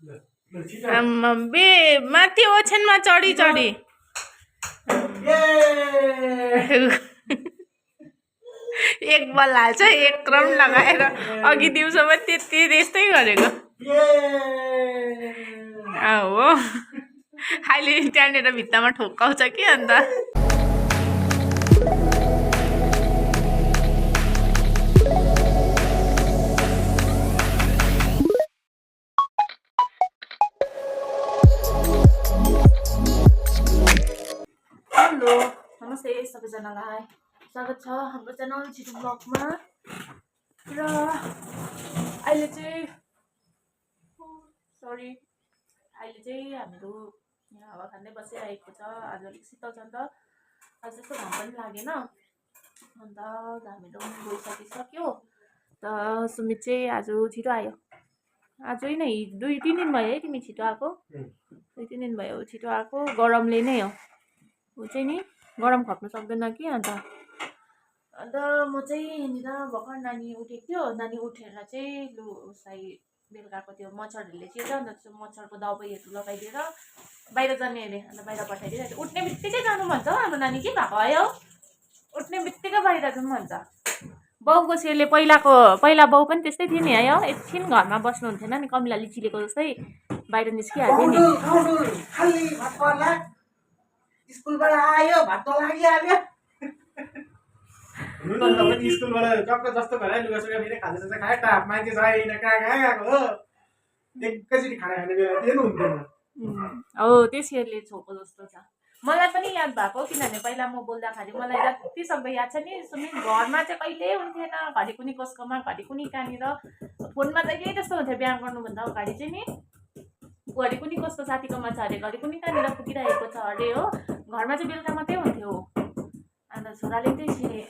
बे माथि ओछ्यानमा चढी चढी एक बल हाल्छ एक राउन्ड लगाएर अघि दिउँसोमा त्यस्तै गरेको हो अहिले त्यहाँनिर भित्तामा ठोक्काउँछ कि अन्त हेलो नमस्ते सबैजनालाई स्वागत छ हाम्रो च्यानल छिटो ब्लगमा र अहिले चाहिँ हामीहरू यहाँ हावा खाँदै बसिरहेको छ। आज अलिक शीतल छ नि त, आज त्यस्तो घाम पनि लागेन अन्त हामीहरू गइसकिसक्यो। त सुमित चाहिँ आज छिटो आयो, आज नै 2-3 दिन भयो है तिमी छिटो आएको, 2-3 दिन भयो छिटो आएको। गरमले नै हो, ऊ चाहिँ नि गरम खप्नु सक्दैन कि अन्त म चाहिँ यहाँनिर भर्खर नानी उठेको थियो। नानी उठेर चाहिँ लु उसलाई बेलुकाको त्यो मच्छरहरूले चिर्छ अन्त त्यो मच्छरको दबाईहरू लगाइदिएर बाहिर जाने अरे, अन्त बाहिर पठाइदिएर उठ्ने बित्तिकै जानु भन्छ हौ हाम्रो नानी। के भएको है हौ, उठ्ने बित्तिकै बाहिर जाउँ भन्छ। बाउको सेरले पहिला बाउ पनि त्यस्तै थियो नि है हौ, एकछिन घरमा बस्नुहुन्थेन नि, कमिलाले चिलेको जस्तै बाहिर निस्किहाल्थ्यो नि। स्कुलबाट आयो भात लागिहाल्यो स्कुलबाट टक्क जस्तो भएर लुगासुगा फेरि खाजा खायो टाप मान्छे छैन कहाँ गएको हो, एकैचोटि खाना खाने बेला दिनु हुन्थेन हो। त्यसैले छोको जस्तो छ। मलाई पनि याद भएको, किनभने पहिला म बोल्दाखेरि मलाई जति सक्दो याद छ नि सुमित, घरमा चाहिँ कहिले हुन्थेन, घरि कुनी कसकोमा घरि कुनी कहाँनिर। फोनमा त केही त्यस्तो हुन्थ्यो, बिहा गर्नुभन्दा अगाडि चाहिँ नि घरि कुनी कस्तो साथीकोमा छ अरे, घरि कुनी कहाँनिर पुगिरहेको छ अरे हो। घरमा चाहिँ बेलुका मात्रै हुन्थ्यो अन्त छोराले त्यही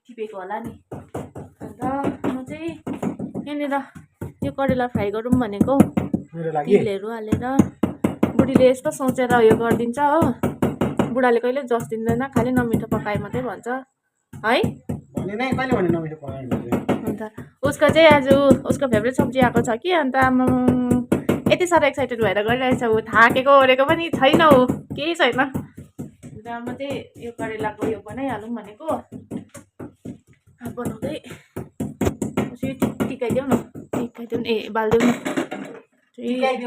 टिपेको होला नि। अन्त म चाहिँ यहाँनिर यो करेला फ्राई गरौँ भनेको, तिलहरू हालेर। बुढीले यस्तो सोचेर यो गरिदिन्छ हो, बुढाले कहिले जस दिँदैन, खालि नमिठो पकाए मात्रै भन्छ है। अन्त उसको चाहिँ आज उसको फेभरेट सब्जी आएको छ कि, अन्त आमा यति साह्रो एक्साइटेड भएर गरिरहेछ। ऊ थाकेको ओरेको पनि छैन, ऊ केही छैन। अन्त म चाहिँ यो करेलाको यो बनाइहालौँ भनेको, बनाउँदै टिकाइदेऊ न, बालिदेऊ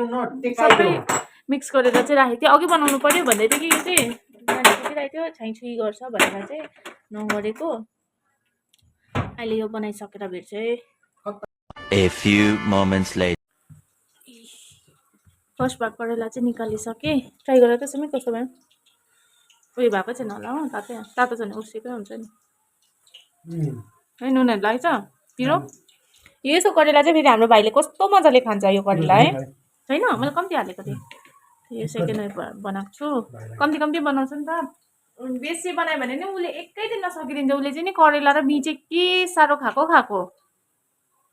न, सबै मिक्स गरेर चाहिँ राखेको थिएँ। अघि बनाउनु पर्यो भन्दै थियो कि यो चाहिँ नानी पुगिरहेको थियो, छाइछुई गर्छ भनेर चाहिँ नगरेको। अहिले यो बनाइसकेर भेट्छु है। फर्स्ट भाग करेला चाहिँ निकालिसकेँ, ट्राई गरेर त सुमित कस्तो भयो। उयो भएको छैन होला हो, तातो छ भने उसिकै हुन्छ नि है। नुनहरू लाग्छ पिरो। यसो करेला चाहिँ फेरि हाम्रो भाइले कस्तो मजाले खान्छ यो करेला है। छैन मैले कम्ती हालेको थिएँ, यो सेकेन्ड बनाएको छु। कम्ती बनाउँछ नि त, बेसी बनायो भने नि उसले एकै दिनमा सकिदिन्छ। उसले चाहिँ नि करेला र बिचे के साह्रो खाएको।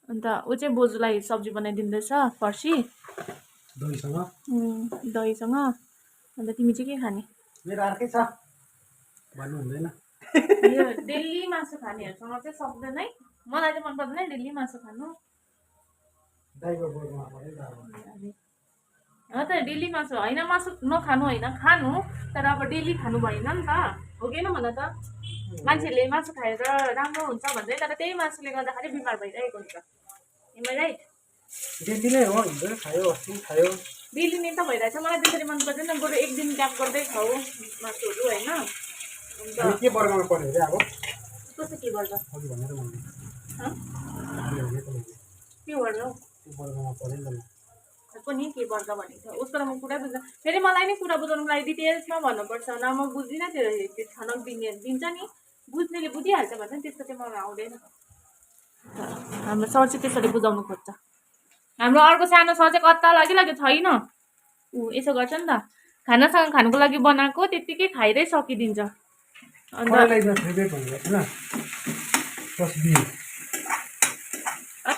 अन्त ऊ चाहिँ बोजूलाई सब्जी बनाइदिँदैछ फर्सी दहीसँग। अन्त तिमी चाहिँ के खाने? मेरो अर्कै छ भन्नु हुँदैन। यो डेली मासु खानेहरूसँग चाहिँ सक्दैन है, मलाई चाहिँ मन पर्दैन डेली मासु खानु। त डेली मासु होइन, मासु नखानु होइन, खानु, तर अब डेली खानु भएन नि त, हो कि भन त। मान्छेले मासु खाएर राम्रो हुन्छ भन्दै, तर त्यही मासुले गर्दाखेरि बिमार भइरहेको हुन्छ। राइट, डेली नै हो, खायो अस्ति खायो, डेली नै त भइरहेछ। मलाई त्यसरी मन पर्दैन, बरु एक दिन ग्याप गर्दै खाऊ मासुहरू होइन। के वर्गमा पर्यो अरे? अब कस्तो के वर्ग? अघि भनेर भन्नु के वर्ग हौ? वर्गमा पर्यो नि पनि के वर्ग भनेको छ उसको, त म कुरा बुझ्दैन। फेरि मलाई नै कुरा बुझाउनुको लागि डिटेल्समा भन्नुपर्छ न, म बुझ्दिनँ। त्यो छनक दिन्छ नि, बुझ्नेले बुझिहाल्छ भन्छ नि, त्यस्तो चाहिँ मलाई आउँदैन। हाम्रो सर चाहिँ त्यसरी बुझाउनु खोज्छ। हाम्रो अर्को सानो सर चाहिँ कता लागिरहेको छैन, ऊ यसो गर्छ नि त, खानासँग खानुको लागि बनाएको त्यत्तिकै खाइरै सकिदिन्छ। अन्त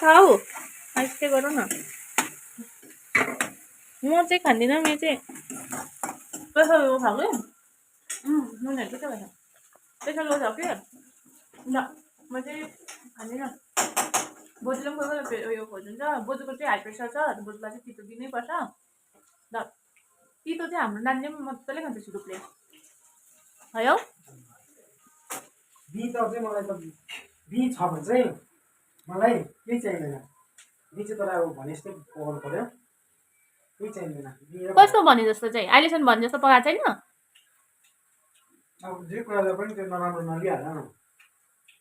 हौ यस्तै गरौँ न। म चाहिँ खाँदिनँ, म चाहिँ प्रेसर लो छ कि, नुनहरू के भएछ, प्रेसर लो छ कि, ल म चाहिँ खाँदिनँ। बोजूले पनि कोही बेला उयो खोज्नुहुन्छ बोजूको चाहिँ हाई प्रेसर छ बोजूलाई चाहिँ तितो दिनै पर्छ ल तितो चाहिँ हाम्रो नानीले पनि मजाले खान्छ सुरुपले है हौ बी त चाहिँ मलाई त बी छ भने चाहिँ मलाई केही चाहिँदैन बी चाहिँ तर अब भने जस्तो पकाउनु पर्यो केही चाहिँदैन कस्तो भने जस्तो चाहिँ अहिलेसम्म भने जस्तो पकाएको छैन अब जे कुरालाई पनि त्यो नराम्रो नलिहाल न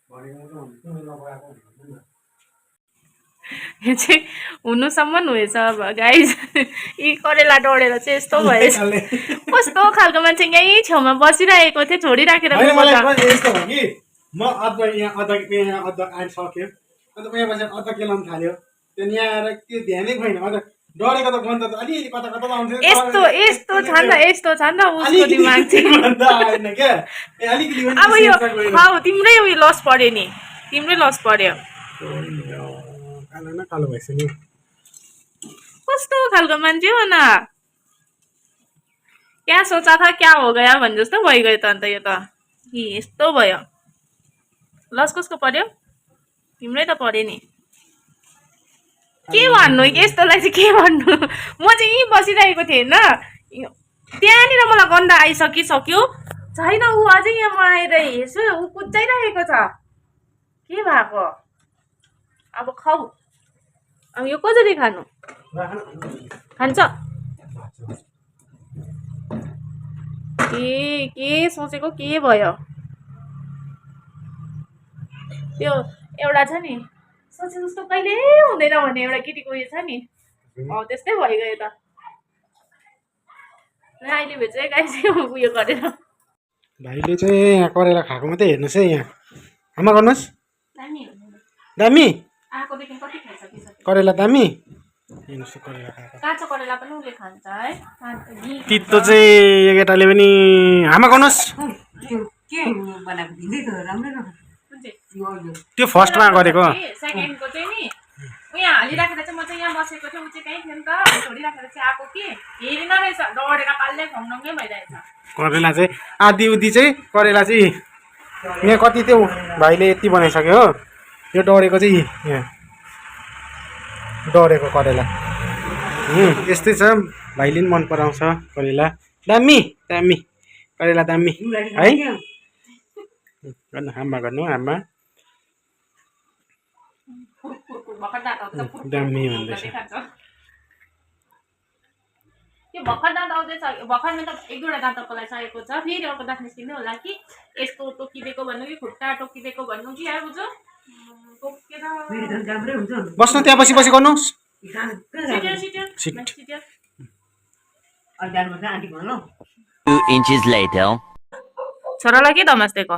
भनेको तिमीले नपकाएको भन्नु न यो चाहिँ हुनुसम्म हुएछ अब गाइज यी करेला डढेर चाहिँ यस्तो भएछ कस्तो खालको मान्छे यहीँ छेउमा बसिरहेको थिएँ छोडिराखेर यस्तो हो कि म अदुवा यहाँ अदुवा आइसक्यो अन्त यहाँ बसेर अदुवा केलाउनु थाल्यो त्यहाँ यहाँ आएर त्यो ध्यानै छैन अन्त डढेको त गन्ध त अलिअलि कता कता आउँथ्यो यस्तो छ नि त उसको दिमाग चाहिँ क्या अलिकति अब यो तिम्रै उयो लस पर्यो नि तिम्रै लस पर्यो कालो न कालो भइसक्यो कस्तो खालको मान्छे हो न क्या सोचा था क्या हो गया भने जस्तो भइगयो त अन्त यो त कि यस्तो भयो लस कसको पर्यो तिम्रै त पर्यो नि के भन्नु यस्तोलाई चाहिँ के भन्नु म चाहिँ यहीँ बसिरहेको थिएँ होइन त्यहाँनिर मलाई गन्ध आइसकिसक्यो छैन ऊ अझै यहाँ आएर हेर्छु ऊ कुच्चाइरहेको छ के भएको अब खाऊ अब यो कसरी खानु खान्छ के सोचेको के भयो त्यो एउटा छ नि सोचे जस्तो कहिले हुँदैन भने एउटा केटीको उयो छ नि त्यस्तै भइगयो त अहिले भेट चाहिँ गाई उयो गरेर भाइले चाहिँ यहाँ करेला खाएको मात्रै हेर्नुहोस् है यहाँ आमा गर्नुहोस् दामी करेला दामी हेर्नुहोस् करेला खाएको काँचो करेला पनि उसले खान्छ है तितो चाहिँ केटाले पनि आमा गर्नुहोस् त्यो फर्स्टमा गरेको सेकेन्डको चाहिँ नि यहाँ हालिराखेर चाहिँ म चाहिँ यहाँ बसेको थिएँ ऊ चाहिँ कहीँ थियो नि त छोडिराखेर चाहिँ आएको कि हेरिन रहेछ डढेर कालले खङ्डङ्गै भइरहेछ करेला चाहिँ आधी उधी चाहिँ करेला चाहिँ यहाँ कति थियो भाइले यति बनाइसक्यो हो यो डढेको चाहिँ यहाँ डढेको करेला यस्तै छ भाइले पनि मन पराउँछ करेला दामी दामी करेला दामी है गर्नु आमा गर्नु आमा दामी भन्दैछ त्यो भर्खर दाँत आउँदैछ भर्खरमा त एक दुईवटा दाँत तपाईँलाई चाहिएको छ फेरि अर्को दाँत निस्किँदै होला कि यस्तो टोकिदिएको भन्नु कि खुट्टा टोकिदिएको भन्नु कि आएर बुझ्यो बस्नु त्यहाँ पछि पछि गर्नुहोस् छोरालाई के धमास्दिएको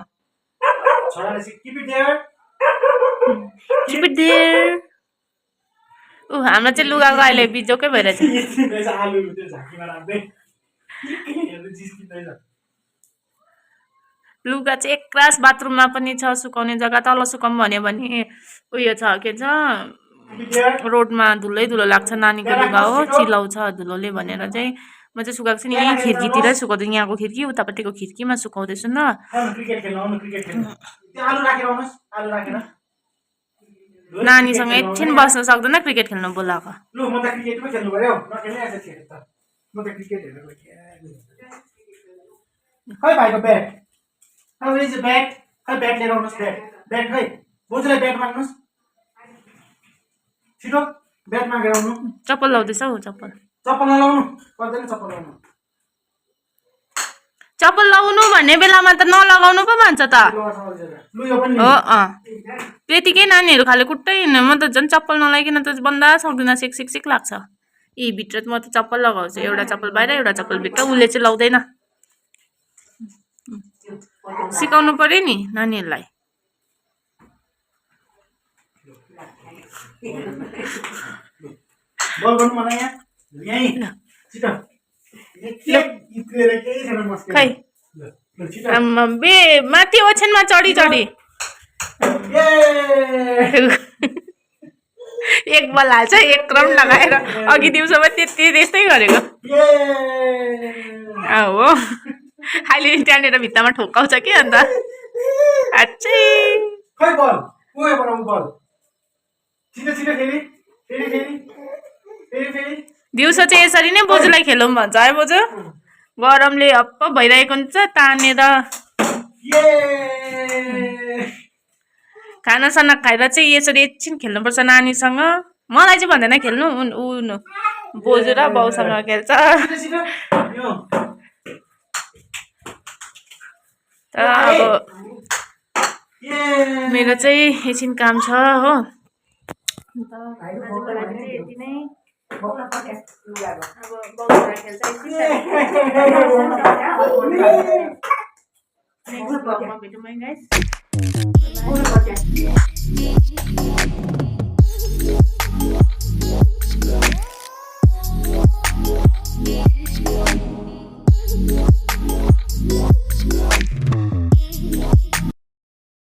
हाम्रो चाहिँ लुगाको अहिले बिजोकै भइरहेछ लुगा चाहिँ एकरास बाथरुममा पनि छ सुकाउने जग्गा तल सुकाउँ भन्यो भने उयो छ के छ रोडमा धुलै धुलो लाग्छ नानीको लुगा हो चिलाउँछ धुलोले भनेर चाहिँ म चाहिँ सुकाएको छु नि यहीँ खिड्कीतिरै सुकाउँछु यहाँको खिड्की उतापट्टिको खिड्कीमा सुकाउँदैछु न नानीसँग एकछिन बस्न सक्दैन क्रिकेट खेल्नु बोलाएको खै भाइको ब्याट खै इज ब्याट खै ब्याट लिएर आउनुहोस् ब्याट ब्याट खै बोजूलाई ब्याट माग्नुहोस् छिटो ब्याट मागेर आउनु चप्पल लाउँदैछ हौ चप्पल चप्पल नलाउनु पर्दैन चप्पल लाउनु चप्पल लाउनु भन्ने बेलामा त नलगाउनु पो भन्छ त हो त्यतिकै नानीहरू खाले कुट्टै हिँड्नु म त झन् चप्पल नलाइकन त बन्दा सक्दिनँ सिक सिक सिक लाग्छ यी भित्र म त चप्पल लगाउँछु एउटा चप्पल बाहिर एउटा चप्पल भित्र उसले चाहिँ लाउँदैन सिकाउनु पर्यो नि नानीहरूलाई बल गर्नु मलाई यहीँ छिटो खै बे माथि ओछ्यानमा चढी चढी एक बल हाल्छ एक राउन्ड लगाएर अघि दिउँसोमा त्यस्तै गरेको हो अहिले त्यहाँनिर भित्तामा ठोक्काउँछ कि अन्त छिटो छिटो फेरि फेरि फेरि फेरि फेरि दिउँसो चाहिँ यसरी नै बोजूलाई खेलौँ भन्छ है बोजू गरमले हप्प भइरहेको हुन्छ तानेर ये खानासाना खाएर चाहिँ यसरी एकछिन खेल्नुपर्छ नानीसँग मलाई चाहिँ भन्दैन खेल्नु ऊ बोजू र बाउसँग खेल्छ छिटो छिटो यो तर अब ये मेरो चाहिँ एकछिन काम छ हो अन्त आजको लागि चाहिँ यति नै अब बाउसँग खेल्छ एकछिन नेक्स्ट ब्लगमा भेटौँ है गाइस